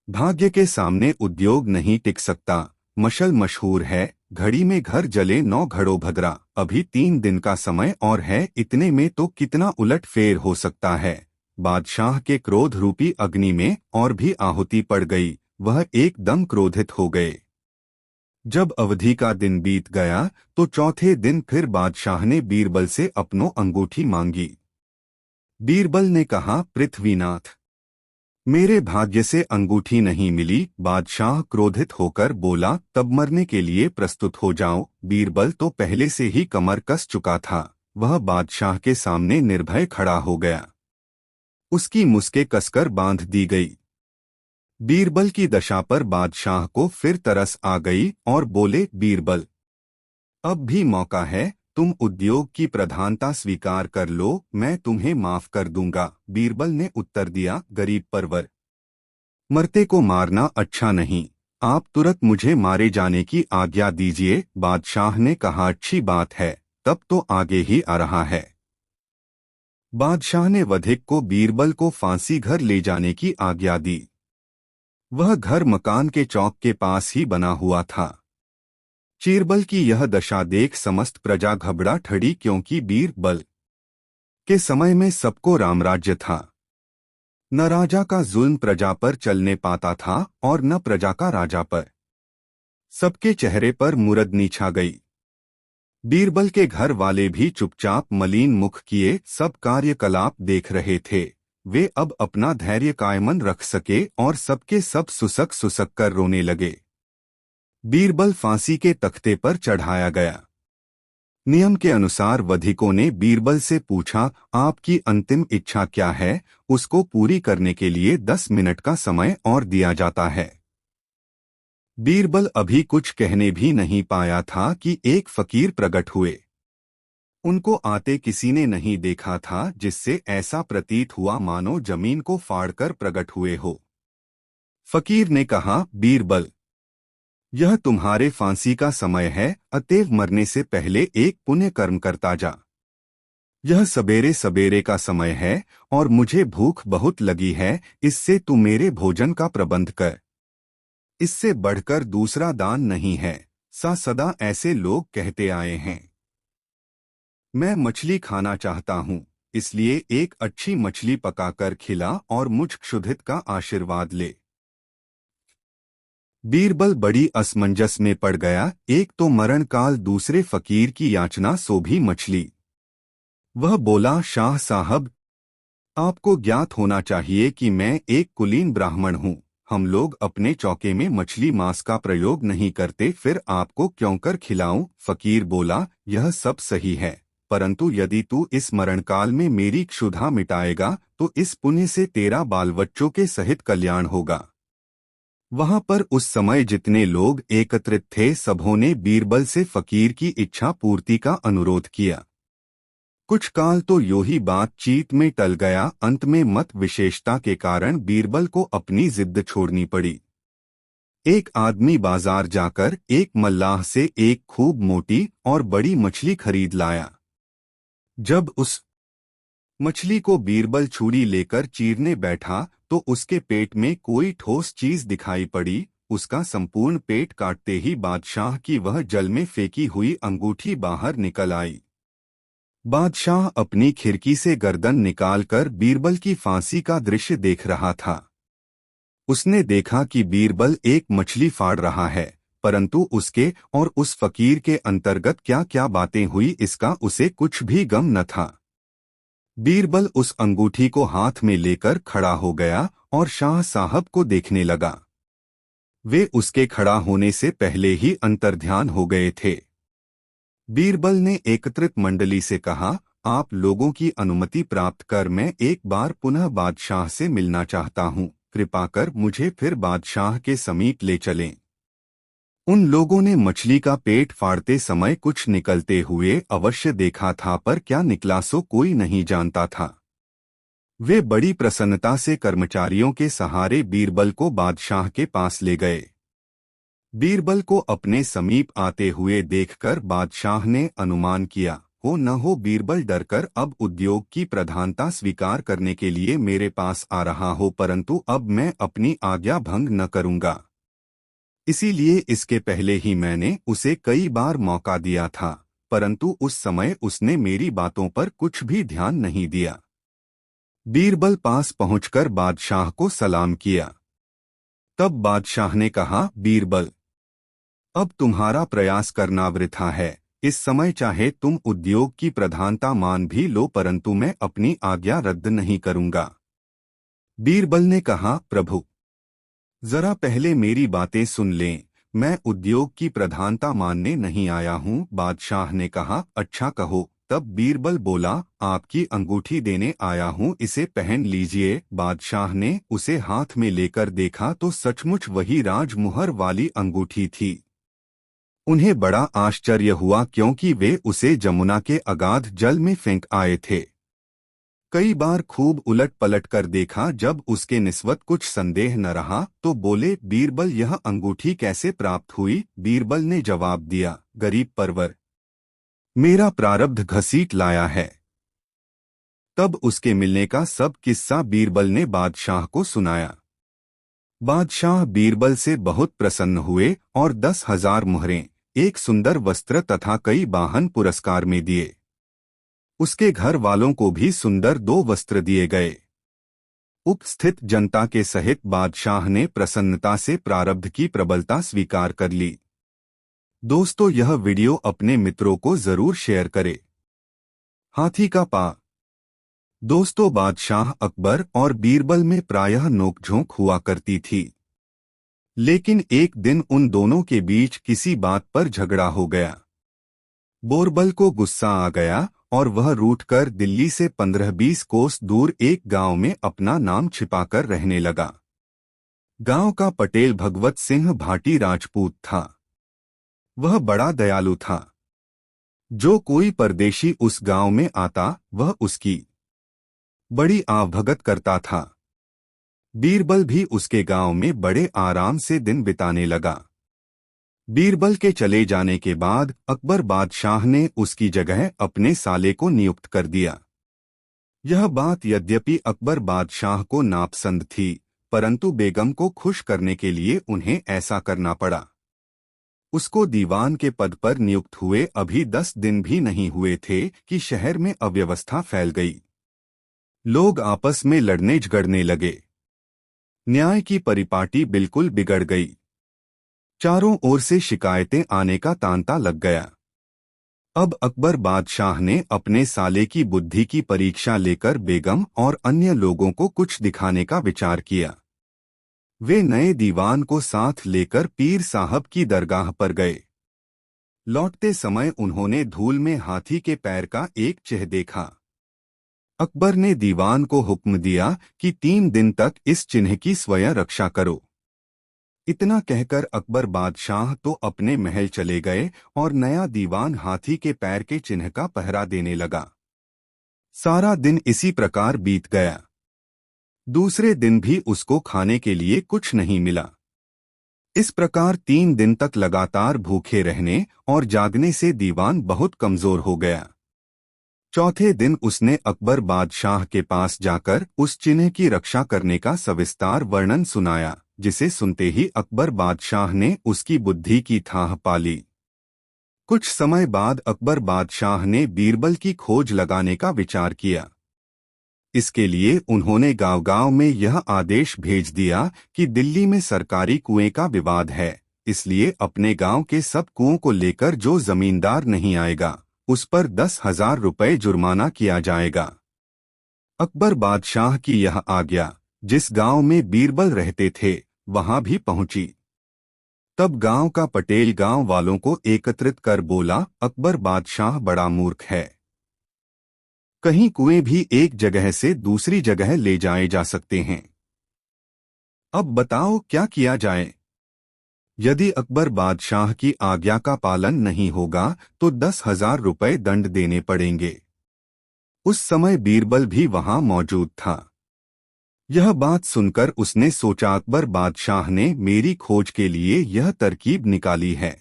भाग्य के सामने उद्योग नहीं टिक सकता। मशल मशहूर है, घड़ी में घर जले 9 घड़ों भद्रा। अभी 3 दिन का समय और है, इतने में तो कितना उलट फेर हो सकता है। बादशाह के क्रोध रूपी अग्नि में और भी आहुति पड़ गई। वह एकदम क्रोधित हो गए। जब अवधि का दिन बीत गया तो चौथे दिन फिर बादशाह ने बीरबल से अपनों अंगूठी मांगी। बीरबल ने कहा, पृथ्वीनाथ, मेरे भाग्य से अंगूठी नहीं मिली। बादशाह क्रोधित होकर बोला, तब मरने के लिए प्रस्तुत हो जाओ। बीरबल तो पहले से ही कमर कस चुका था। वह बादशाह के सामने निर्भय खड़ा हो गया। उसकी मुस्के कसकर बांध दी गई। बीरबल की दशा पर बादशाह को फिर तरस आ गई और बोले, बीरबल, अब भी मौका है, तुम उद्योग की प्रधानता स्वीकार कर लो, मैं तुम्हें माफ कर दूंगा। बीरबल ने उत्तर दिया, गरीब परवर, मरते को मारना अच्छा नहीं। आप तुरंत मुझे मारे जाने की आज्ञा दीजिए। बादशाह ने कहा, अच्छी बात है, तब तो आगे ही आ रहा है। बादशाह ने वधिक को बीरबल को फांसी घर ले जाने की आज्ञा दी। वह घर मकान के चौक के पास ही बना हुआ था। चीरबल की यह दशा देख समस्त प्रजा घबरा ठड़ी, क्योंकि बीरबल के समय में सबको रामराज्य था। न राजा का जुल्म प्रजा पर चलने पाता था और न प्रजा का राजा पर। सबके चेहरे पर मुरदनी छा गई। बीरबल के घर वाले भी चुपचाप मलिन मुख किए सब कार्यकलाप देख रहे थे। वे अब अपना धैर्य कायमन रख सके और सबके सब सुसक सुसक कर रोने लगे। बीरबल फांसी के तख्ते पर चढ़ाया गया। नियम के अनुसार वधिकों ने बीरबल से पूछा, आपकी अंतिम इच्छा क्या है? उसको पूरी करने के लिए 10 मिनट का समय और दिया जाता है। बीरबल अभी कुछ कहने भी नहीं पाया था कि एक फकीर प्रकट हुए। उनको आते किसी ने नहीं देखा था, जिससे ऐसा प्रतीत हुआ मानो जमीन को फाड़कर प्रकट हुए हो। फकीर ने कहा, बीरबल, यह तुम्हारे फांसी का समय है, अतएव मरने से पहले एक पुण्य कर्म करता जा। यह सवेरे सवेरे का समय है और मुझे भूख बहुत लगी है, इससे तू मेरे भोजन का प्रबंध कर। इससे बढ़कर दूसरा दान नहीं है। सदा ऐसे लोग कहते आए हैं। मैं मछली खाना चाहता हूँ, इसलिए एक अच्छी मछली पकाकर खिला और मुझ क्षुधित का आशीर्वाद ले। बीरबल बड़ी असमंजस में पड़ गया। एक तो मरण काल, दूसरे फकीर की याचना, सो भी मछली। वह बोला, शाह साहब, आपको ज्ञात होना चाहिए कि मैं एक कुलीन ब्राह्मण हूँ। हम लोग अपने चौके में मछली मांस का प्रयोग नहीं करते, फिर आपको क्यों कर खिलाऊं? फकीर बोला, यह सब सही है, परंतु यदि तू इस मरणकाल में मेरी क्षुधा मिटाएगा तो इस पुण्य से तेरा बाल बच्चों के सहित कल्याण होगा। वहां पर उस समय जितने लोग एकत्रित थे सबों ने बीरबल से फकीर की इच्छा पूर्ति का अनुरोध किया। कुछ काल तो यूं ही बातचीत में टल गया। अंत में मत विशेषता के कारण बीरबल को अपनी जिद छोड़नी पड़ी। एक आदमी बाजार जाकर एक मल्लाह से एक खूब मोटी और बड़ी मछली खरीद लाया। जब उस मछली को बीरबल छुरी लेकर चीरने बैठा तो उसके पेट में कोई ठोस चीज दिखाई पड़ी। उसका संपूर्ण पेट काटते ही बादशाह की वह जल में फेंकी हुई अंगूठी बाहर निकल आई। बादशाह अपनी खिड़की से गर्दन निकालकर बीरबल की फांसी का दृश्य देख रहा था। उसने देखा कि बीरबल एक मछली फाड़ रहा है, परंतु उसके और उस फकीर के अंतर्गत क्या क्या बातें हुई इसका उसे कुछ भी गम न था। बीरबल उस अंगूठी को हाथ में लेकर खड़ा हो गया और शाह साहब को देखने लगा। वे उसके खड़ा होने से पहले ही अंतर्ध्यान हो गए थे। बीरबल ने एकत्रित मंडली से कहा, आप लोगों की अनुमति प्राप्त कर मैं एक बार पुनः बादशाह से मिलना चाहता हूँ। कृपा कर मुझे फिर बादशाह के समीप ले चलें। उन लोगों ने मछली का पेट फाड़ते समय कुछ निकलते हुए अवश्य देखा था, पर क्या निकला सो कोई नहीं जानता था। वे बड़ी प्रसन्नता से कर्मचारियों के सहारे बीरबल को बादशाह के पास ले गए। बीरबल को अपने समीप आते हुए देखकर बादशाह ने अनुमान किया, हो न हो बीरबल डरकर अब उद्योग की प्रधानता स्वीकार करने के लिए मेरे पास आ रहा हो, परंतु अब मैं अपनी आज्ञा भंग न करूंगा। इसीलिए इसके पहले ही मैंने उसे कई बार मौका दिया था, परंतु उस समय उसने मेरी बातों पर कुछ भी ध्यान नहीं दिया। बीरबल पास पहुंचकर बादशाह को सलाम किया। तब बादशाह ने कहा, बीरबल, अब तुम्हारा प्रयास करना वृथा है। इस समय चाहे तुम उद्योग की प्रधानता मान भी लो, परंतु मैं अपनी आज्ञा रद्द नहीं करूंगा। बीरबल ने कहा, प्रभु, जरा पहले मेरी बातें सुन लें। मैं उद्योग की प्रधानता मानने नहीं आया हूँ। बादशाह ने कहा, अच्छा कहो। तब बीरबल बोला, आपकी अंगूठी देने आया हूँ, इसे पहन लीजिए। बादशाह ने उसे हाथ में लेकर देखा तो सचमुच वही राजमुहर वाली अंगूठी थी। उन्हें बड़ा आश्चर्य हुआ क्योंकि वे उसे जमुना के अगाध जल में फेंक आए थे। कई बार खूब उलट पलट कर देखा। जब उसके निस्बत कुछ संदेह न रहा तो बोले, बीरबल, यह अंगूठी कैसे प्राप्त हुई? बीरबल ने जवाब दिया, गरीब परवर, मेरा प्रारब्ध घसीट लाया है। तब उसके मिलने का सब किस्सा बीरबल ने बादशाह को सुनाया। बादशाह बीरबल से बहुत प्रसन्न हुए और 10,000 मुहरें, एक सुंदर वस्त्र तथा कई वाहन पुरस्कार में दिए। उसके घर वालों को भी सुंदर 2 वस्त्र दिए गए। उपस्थित जनता के सहित बादशाह ने प्रसन्नता से प्रारब्ध की प्रबलता स्वीकार कर ली। दोस्तों, यह वीडियो अपने मित्रों को जरूर शेयर करें। हाथी का पा। दोस्तों, बादशाह अकबर और बीरबल में प्रायः नोकझोंक हुआ करती थी, लेकिन एक दिन उन दोनों के बीच किसी बात पर झगड़ा हो गया। बीरबल को गुस्सा आ गया और वह रूठकर दिल्ली से 15-20 कोस दूर एक गांव में अपना नाम छिपाकर रहने लगा। गांव का पटेल भगवत सिंह भाटी राजपूत था। वह बड़ा दयालु था। जो कोई परदेशी उस गांव में आता वह उसकी बड़ी आवभगत करता था। बीरबल भी उसके गांव में बड़े आराम से दिन बिताने लगा। बीरबल के चले जाने के बाद अकबर बादशाह ने उसकी जगह अपने साले को नियुक्त कर दिया। यह बात यद्यपि अकबर बादशाह को नापसंद थी, परंतु बेगम को खुश करने के लिए उन्हें ऐसा करना पड़ा। उसको दीवान के पद पर नियुक्त हुए अभी 10 दिन भी नहीं हुए थे कि शहर में अव्यवस्था फैल गई। लोग आपस में लड़ने झगड़ने लगे। न्याय की परिपाटी बिल्कुल बिगड़ गई। चारों ओर से शिकायतें आने का तांता लग गया। अब अकबर बादशाह ने अपने साले की बुद्धि की परीक्षा लेकर बेगम और अन्य लोगों को कुछ दिखाने का विचार किया। वे नए दीवान को साथ लेकर पीर साहब की दरगाह पर गए। लौटते समय उन्होंने धूल में हाथी के पैर का एक चिन्ह देखा। अकबर ने दीवान को हुक्म दिया कि 3 दिन तक इस चिन्ह की स्वयं रक्षा करो। इतना कहकर अकबर बादशाह तो अपने महल चले गए और नया दीवान हाथी के पैर के चिन्ह का पहरा देने लगा। सारा दिन इसी प्रकार बीत गया। दूसरे दिन भी उसको खाने के लिए कुछ नहीं मिला। इस प्रकार 3 दिन तक लगातार भूखे रहने और जागने से दीवान बहुत कमजोर हो गया। चौथे दिन उसने अकबर बादशाह के पास जाकर उस चिन्ह की रक्षा करने का सविस्तार वर्णन सुनाया, जिसे सुनते ही अकबर बादशाह ने उसकी बुद्धि की थाह पाली। कुछ समय बाद अकबर बादशाह ने बीरबल की खोज लगाने का विचार किया। इसके लिए उन्होंने गांव-गांव में यह आदेश भेज दिया कि दिल्ली में सरकारी कुएं का विवाद है, इसलिए अपने गांव के सब कुओं को लेकर जो जमींदार नहीं आएगा उस पर 10,000 रुपये जुर्माना किया जाएगा। अकबर बादशाह की यह आज्ञा जिस गांव में बीरबल रहते थे वहां भी पहुंची। तब गांव का पटेल गांव वालों को एकत्रित कर बोला, अकबर बादशाह बड़ा मूर्ख है। कहीं कुएं भी एक जगह से दूसरी जगह ले जाए जा सकते हैं। अब बताओ क्या किया जाए। यदि अकबर बादशाह की आज्ञा का पालन नहीं होगा तो 10,000 रुपये दंड देने पड़ेंगे। उस समय बीरबल भी वहां मौजूद था। यह बात सुनकर उसने सोचा, अकबर बादशाह ने मेरी खोज के लिए यह तरकीब निकाली है।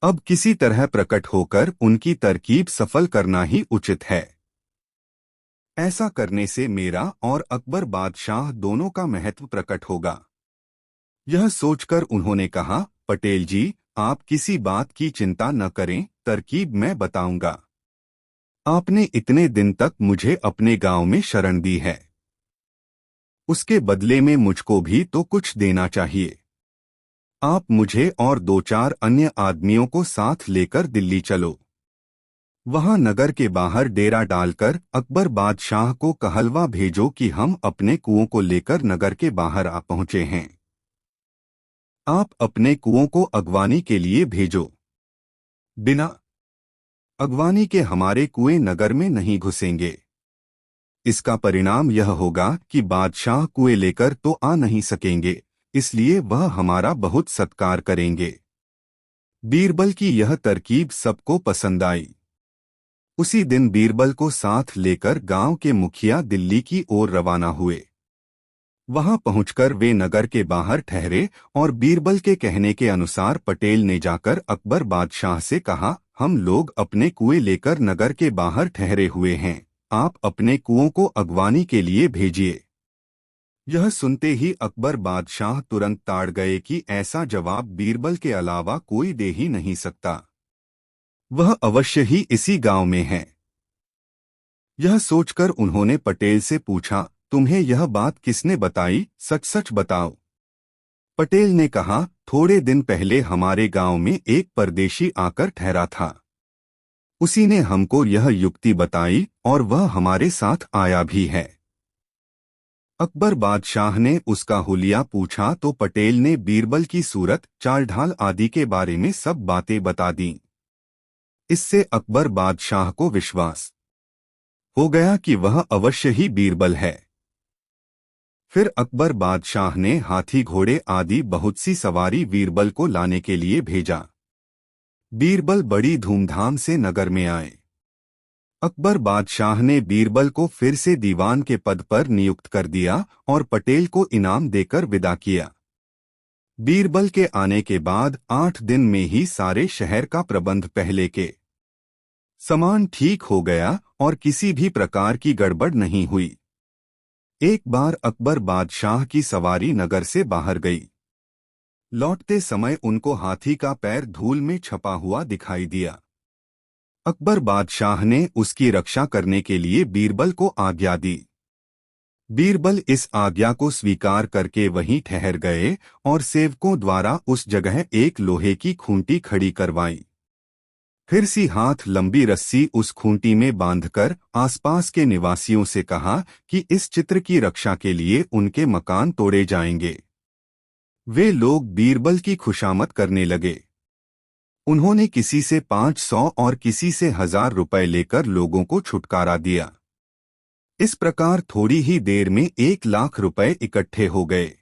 अब किसी तरह प्रकट होकर उनकी तरकीब सफल करना ही उचित है। ऐसा करने से मेरा और अकबर बादशाह दोनों का महत्व प्रकट होगा। यह सोचकर उन्होंने कहा, पटेल जी, आप किसी बात की चिंता न करें, तरकीब मैं बताऊंगा। आपने इतने दिन तक मुझे अपने गांव में शरण दी है, उसके बदले में मुझको भी तो कुछ देना चाहिए। आप मुझे और 2-4 अन्य आदमियों को साथ लेकर दिल्ली चलो। वहां नगर के बाहर डेरा डालकर अकबर बादशाह को कहलवा भेजो कि हम अपने कुओं को लेकर नगर के बाहर आ पहुंचे हैं। आप अपने कुओं को अगवानी के लिए भेजो। बिना अगवानी के हमारे कुएं नगर में नहीं घुसेंगे। इसका परिणाम यह होगा कि बादशाह कुएं लेकर तो आ नहीं सकेंगे, इसलिए वह हमारा बहुत सत्कार करेंगे। बीरबल की यह तरकीब सबको पसंद आई। उसी दिन बीरबल को साथ लेकर गांव के मुखिया दिल्ली की ओर रवाना हुए। वहां पहुंचकर वे नगर के बाहर ठहरे और बीरबल के कहने के अनुसार पटेल ने जाकर अकबर बादशाह से कहा, हम लोग अपने कुएं लेकर नगर के बाहर ठहरे हुए हैं, आप अपने कुओं को अगवानी के लिए भेजिए। यह सुनते ही अकबर बादशाह तुरंत ताड़ गए कि ऐसा जवाब बीरबल के अलावा कोई दे ही नहीं सकता। वह अवश्य ही इसी गांव में है। यह सोचकर उन्होंने पटेल से पूछा, तुम्हें यह बात किसने बताई, सच सच बताओ। पटेल ने कहा, थोड़े दिन पहले हमारे गांव में एक परदेशी आकर ठहरा था। उसी ने हमको यह युक्ति बताई और वह हमारे साथ आया भी है। अकबर बादशाह ने उसका हुलिया पूछा तो पटेल ने बीरबल की सूरत, चाल ढाल आदि के बारे में सब बातें बता दीं। इससे अकबर बादशाह को विश्वास हो गया कि वह अवश्य ही बीरबल है। फिर अकबर बादशाह ने हाथी घोड़े आदि बहुत सी सवारी बीरबल को लाने के लिए भेजा। बीरबल बड़ी धूमधाम से नगर में आए। अकबर बादशाह ने बीरबल को फिर से दीवान के पद पर नियुक्त कर दिया और पटेल को इनाम देकर विदा किया। बीरबल के आने के बाद 8 दिन में ही सारे शहर का प्रबंध पहले के समान ठीक हो गया और किसी भी प्रकार की गड़बड़ नहीं हुई। एक बार अकबर बादशाह की सवारी नगर से बाहर गई। लौटते समय उनको हाथी का पैर धूल में छपा हुआ दिखाई दिया। अकबर बादशाह ने उसकी रक्षा करने के लिए बीरबल को आज्ञा दी। बीरबल इस आज्ञा को स्वीकार करके वहीं ठहर गए और सेवकों द्वारा उस जगह एक लोहे की खूंटी खड़ी करवाई। फिर सी हाथ लंबी रस्सी उस खूंटी में बांधकर आसपास के निवासियों से कहा कि इस चित्र की रक्षा के लिए उनके मकान तोड़े जाएंगे। वे लोग बीरबल की खुशामद करने लगे। उन्होंने किसी से 500 और किसी से 1000 रुपए लेकर लोगों को छुटकारा दिया। इस प्रकार थोड़ी ही देर में 1 लाख रुपए इकट्ठे हो गए।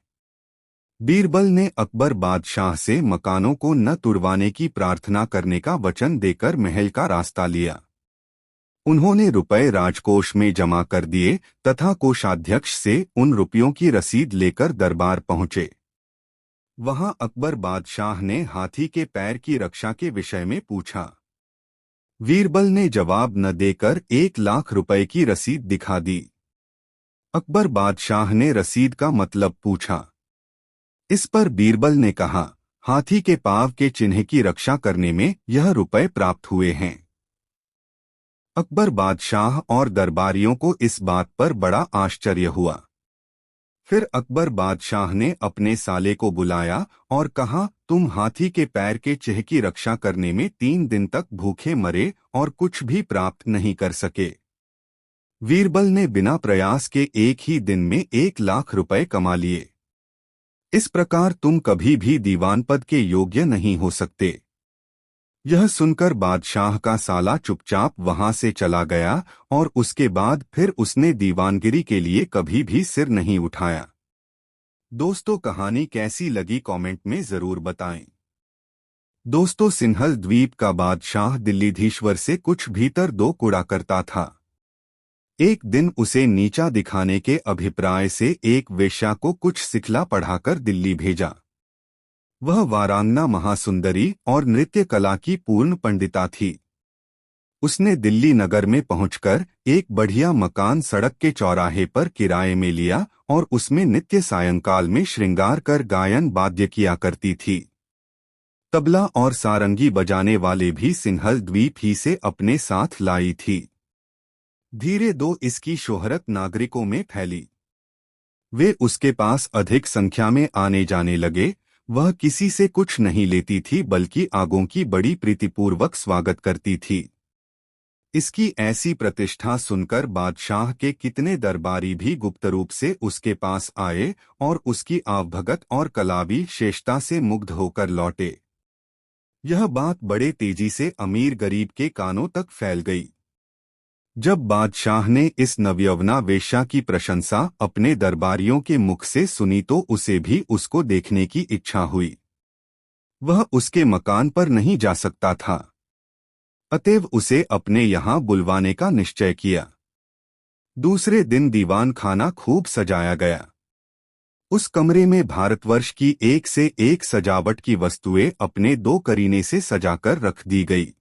बीरबल ने अकबर बादशाह से मकानों को न तुड़वाने की प्रार्थना करने का वचन देकर महल का रास्ता लिया। उन्होंने रुपए राजकोष में जमा कर दिए तथा कोषाध्यक्ष से उन रुपयों की रसीद लेकर दरबार पहुंचे। वहां अकबर बादशाह ने हाथी के पैर की रक्षा के विषय में पूछा। बीरबल ने जवाब न देकर 1 लाख रुपए की रसीद दिखा दी। अकबर बादशाह ने रसीद का मतलब पूछा। इस पर बीरबल ने कहा, हाथी के पांव के चिन्ह की रक्षा करने में यह रुपए प्राप्त हुए हैं। अकबर बादशाह और दरबारियों को इस बात पर बड़ा आश्चर्य हुआ। फिर अकबर बादशाह ने अपने साले को बुलाया और कहा, तुम हाथी के पैर के चिन्ह की रक्षा करने में 3 दिन तक भूखे मरे और कुछ भी प्राप्त नहीं कर सके। बीरबल ने बिना प्रयास के एक ही दिन में 1 लाख रुपए कमा लिए। इस प्रकार तुम कभी भी दीवान पद के योग्य नहीं हो सकते। यह सुनकर बादशाह का साला चुपचाप वहां से चला गया और उसके बाद फिर उसने दीवानगिरी के लिए कभी भी सिर नहीं उठाया। दोस्तों, कहानी कैसी लगी कमेंट में जरूर बताएं। दोस्तों, सिंहल द्वीप का बादशाह दिल्लीधीश्वर से कुछ भीतर 2 कूड़ा करता था। एक दिन उसे नीचा दिखाने के अभिप्राय से एक वेश्या को कुछ सिखला पढ़ाकर दिल्ली भेजा। वह वारांगना महासुंदरी और नृत्य कला की पूर्ण पंडिता थी। उसने दिल्ली नगर में पहुंचकर एक बढ़िया मकान सड़क के चौराहे पर किराए में लिया और उसमें नित्य सायंकाल में श्रृंगार कर गायन वाद्य किया करती थी। तबला और सारंगी बजाने वाले भी सिंहल द्वीप ही से अपने साथ लाई थी। धीरे दो इसकी शोहरत नागरिकों में फैली। वे उसके पास अधिक संख्या में आने जाने लगे। वह किसी से कुछ नहीं लेती थी बल्कि आगों की बड़ी प्रीतिपूर्वक स्वागत करती थी। इसकी ऐसी प्रतिष्ठा सुनकर बादशाह के कितने दरबारी भी गुप्त रूप से उसके पास आए और उसकी आवभगत और कलावी शेषता से मुग्ध होकर लौटे। यह बात बड़े तेजी से अमीर गरीब के कानों तक फैल गई। जब बादशाह ने इस नवयवना वेश्या की प्रशंसा अपने दरबारियों के मुख से सुनी तो उसे भी उसको देखने की इच्छा हुई। वह उसके मकान पर नहीं जा सकता था, अतएव उसे अपने यहाँ बुलवाने का निश्चय किया। दूसरे दिन दीवान खाना खूब सजाया गया। उस कमरे में भारतवर्ष की एक से एक सजावट की वस्तुएं अपने 2 करीने से सजाकर रख दी गई।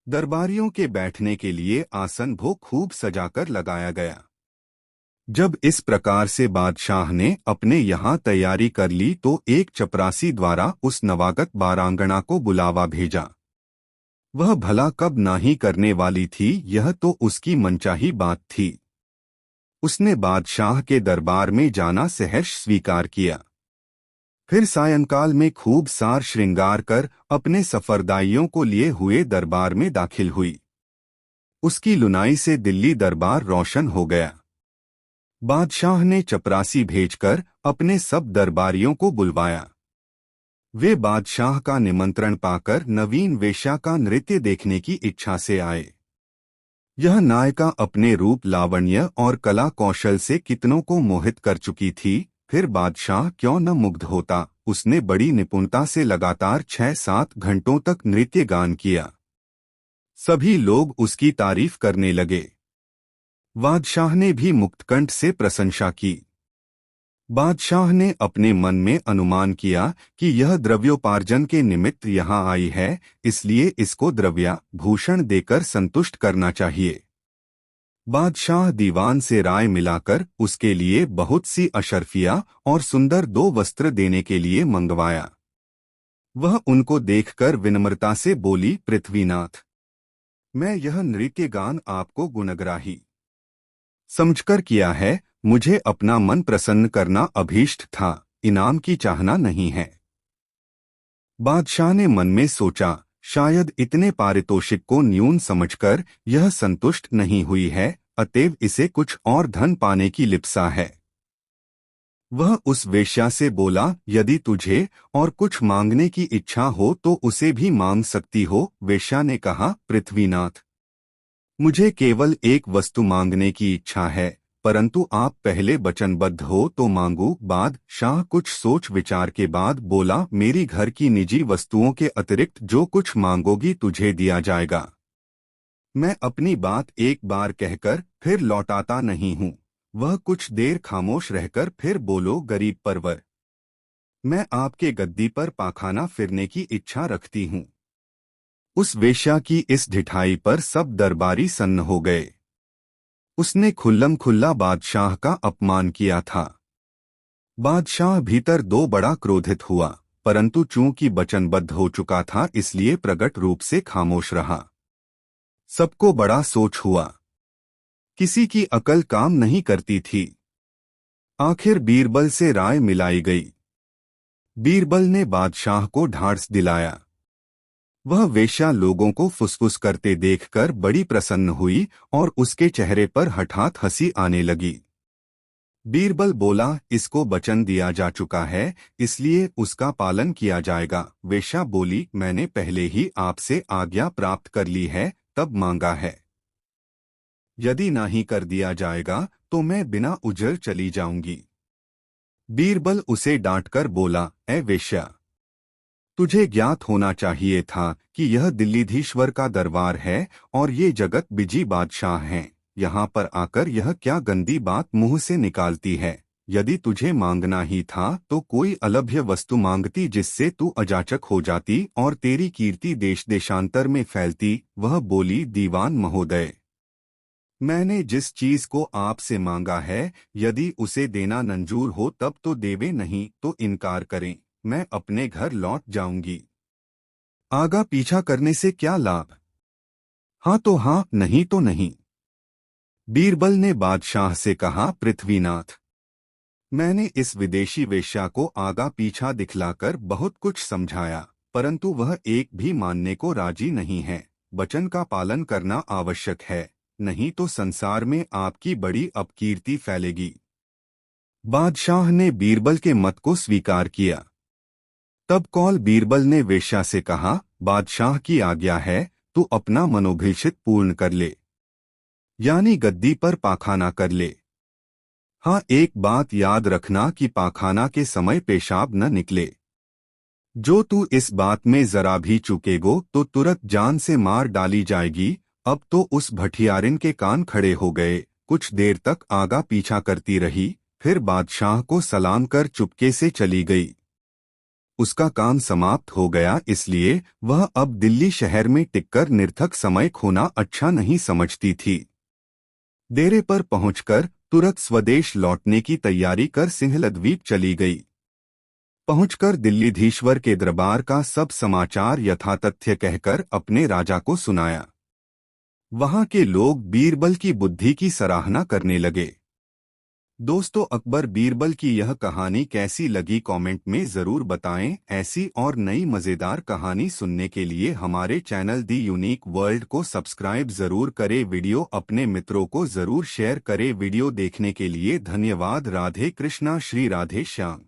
दरबारियों के बैठने के लिए आसन भो खूब सजाकर लगाया गया। जब इस प्रकार से बादशाह ने अपने यहाँ तैयारी कर ली तो एक चपरासी द्वारा उस नवागत बारांगना को बुलावा भेजा। वह भला कब नाही करने वाली थी, यह तो उसकी मनचाही बात थी। उसने बादशाह के दरबार में जाना सहर्ष स्वीकार किया। फिर सायंकाल में खूब सार श्रृंगार कर अपने सफरदाइयों को लिए हुए दरबार में दाखिल हुई। उसकी लुनाई से दिल्ली दरबार रोशन हो गया। बादशाह ने चपरासी भेजकर अपने सब दरबारियों को बुलवाया। वे बादशाह का निमंत्रण पाकर नवीन वेश्या का नृत्य देखने की इच्छा से आए। यह नायिका अपने रूप लावण्य और कला कौशल से कितनों को मोहित कर चुकी थी। फिर बादशाह क्यों न मुग्ध होता। उसने बड़ी निपुणता से लगातार 6-7 घंटों तक नृत्य गान किया। सभी लोग उसकी तारीफ करने लगे। बादशाह ने भी मुक्तकंठ से प्रशंसा की। बादशाह ने अपने मन में अनुमान किया कि यह द्रव्योपार्जन के निमित्त यहाँ आई है, इसलिए इसको द्रव्याभूषण देकर संतुष्ट करना चाहिए। बादशाह दीवान से राय मिलाकर उसके लिए बहुत सी अशर्फिया और सुंदर 2 वस्त्र देने के लिए मंगवाया। वह उनको देखकर विनम्रता से बोली, पृथ्वीनाथ, मैं यह नृत्य गान आपको गुणग्राही समझकर किया है। मुझे अपना मन प्रसन्न करना अभीष्ट था, इनाम की चाहना नहीं है। बादशाह ने मन में सोचा, शायद इतने पारितोषिक को न्यून समझकर यह संतुष्ट नहीं हुई है, अतएव इसे कुछ और धन पाने की लिप्सा है। वह उस वेश्या से बोला, यदि तुझे और कुछ मांगने की इच्छा हो तो उसे भी मांग सकती हो। वेश्या ने कहा, पृथ्वीनाथ, मुझे केवल एक वस्तु मांगने की इच्छा है, परंतु आप पहले वचनबद्ध हो तो मांगू। बादशाह कुछ सोच विचार के बाद बोला, मेरी घर की निजी वस्तुओं के अतिरिक्त जो कुछ मांगोगी तुझे दिया जाएगा। मैं अपनी बात एक बार कहकर फिर लौटाता नहीं हूँ। वह कुछ देर खामोश रहकर फिर बोलो, गरीब परवर, मैं आपके गद्दी पर पाखाना फिरने की इच्छा रखती हूँ। उस वेश्या की इस ढिठाई पर सब दरबारी सन्न हो गए। उसने खुल्लम खुल्ला बादशाह का अपमान किया था। बादशाह भीतर दो बड़ा क्रोधित हुआ, परंतु चूंकि वचनबद्ध हो चुका था इसलिए प्रकट रूप से खामोश रहा। सबको बड़ा सोच हुआ, किसी की अकल काम नहीं करती थी। आखिर बीरबल से राय मिलाई गई। बीरबल ने बादशाह को ढांढस दिलाया। वह वेश्या लोगों को फुसफुस करते देखकर बड़ी प्रसन्न हुई और उसके चेहरे पर हठात हंसी आने लगी। बीरबल बोला, इसको वचन दिया जा चुका है, इसलिए उसका पालन किया जाएगा। वेश्या बोली, मैंने पहले ही आपसे आज्ञा प्राप्त कर ली है, तब मांगा है। यदि नहीं कर दिया जाएगा तो मैं बिना उजर चली जाऊंगी। बीरबल उसे डांटकर बोला, ऐ वेश्या, तुझे ज्ञात होना चाहिए था कि यह दिल्लीधीश्वर का दरबार है और ये जगत बिजी बादशाह हैं। यहाँ पर आकर यह क्या गंदी बात मुंह से निकालती है। यदि तुझे मांगना ही था तो कोई अलभ्य वस्तु मांगती जिससे तू अजाचक हो जाती और तेरी कीर्ति देश देशांतर में फैलती। वह बोली, दीवान महोदय, मैंने जिस चीज को आपसे मांगा है, यदि उसे देना मंजूर हो तब तो देवे, नहीं तो इनकार करें। मैं अपने घर लौट जाऊंगी। आगा पीछा करने से क्या लाभ? हाँ तो हाँ, नहीं तो नहीं। बीरबल ने बादशाह से कहा, पृथ्वीनाथ, मैंने इस विदेशी वेश्या को आगा पीछा दिखलाकर बहुत कुछ समझाया, परंतु वह एक भी मानने को राजी नहीं है। वचन का पालन करना आवश्यक है, नहीं तो संसार में आपकी बड़ी अपकीर्ति फैलेगी। बादशाह ने बीरबल के मत को स्वीकार किया। तब कौल बीरबल ने वेश्या से कहा, बादशाह की आज्ञा है, तू अपना मनोभिषित पूर्ण कर ले, यानी गद्दी पर पाखाना कर ले। हाँ, एक बात याद रखना कि पाखाना के समय पेशाब न निकले। जो तू इस बात में जरा भी चूकेगो तो तुरंत जान से मार डाली जाएगी। अब तो उस भठियारिन के कान खड़े हो गए। कुछ देर तक आगा पीछा करती रही, फिर बादशाह को सलाम कर चुपके से चली गई। उसका काम समाप्त हो गया, इसलिए वह अब दिल्ली शहर में टिककर निर्थक समय खोना अच्छा नहीं समझती थी। डेरे पर पहुंचकर तुरंत स्वदेश लौटने की तैयारी कर सिंहलद्वीप चली गई। पहुंचकर दिल्लीधीश्वर के दरबार का सब समाचार यथातथ्य कहकर अपने राजा को सुनाया। वहां के लोग बीरबल की बुद्धि की सराहना करने लगे। दोस्तों, अकबर बीरबल की यह कहानी कैसी लगी कमेंट में ज़रूर बताएं। ऐसी और नई मज़ेदार कहानी सुनने के लिए हमारे चैनल दी यूनिक वर्ल्ड को सब्सक्राइब ज़रूर करें। वीडियो अपने मित्रों को ज़रूर शेयर करें। वीडियो देखने के लिए धन्यवाद। राधे कृष्णा, श्री राधे श्याम।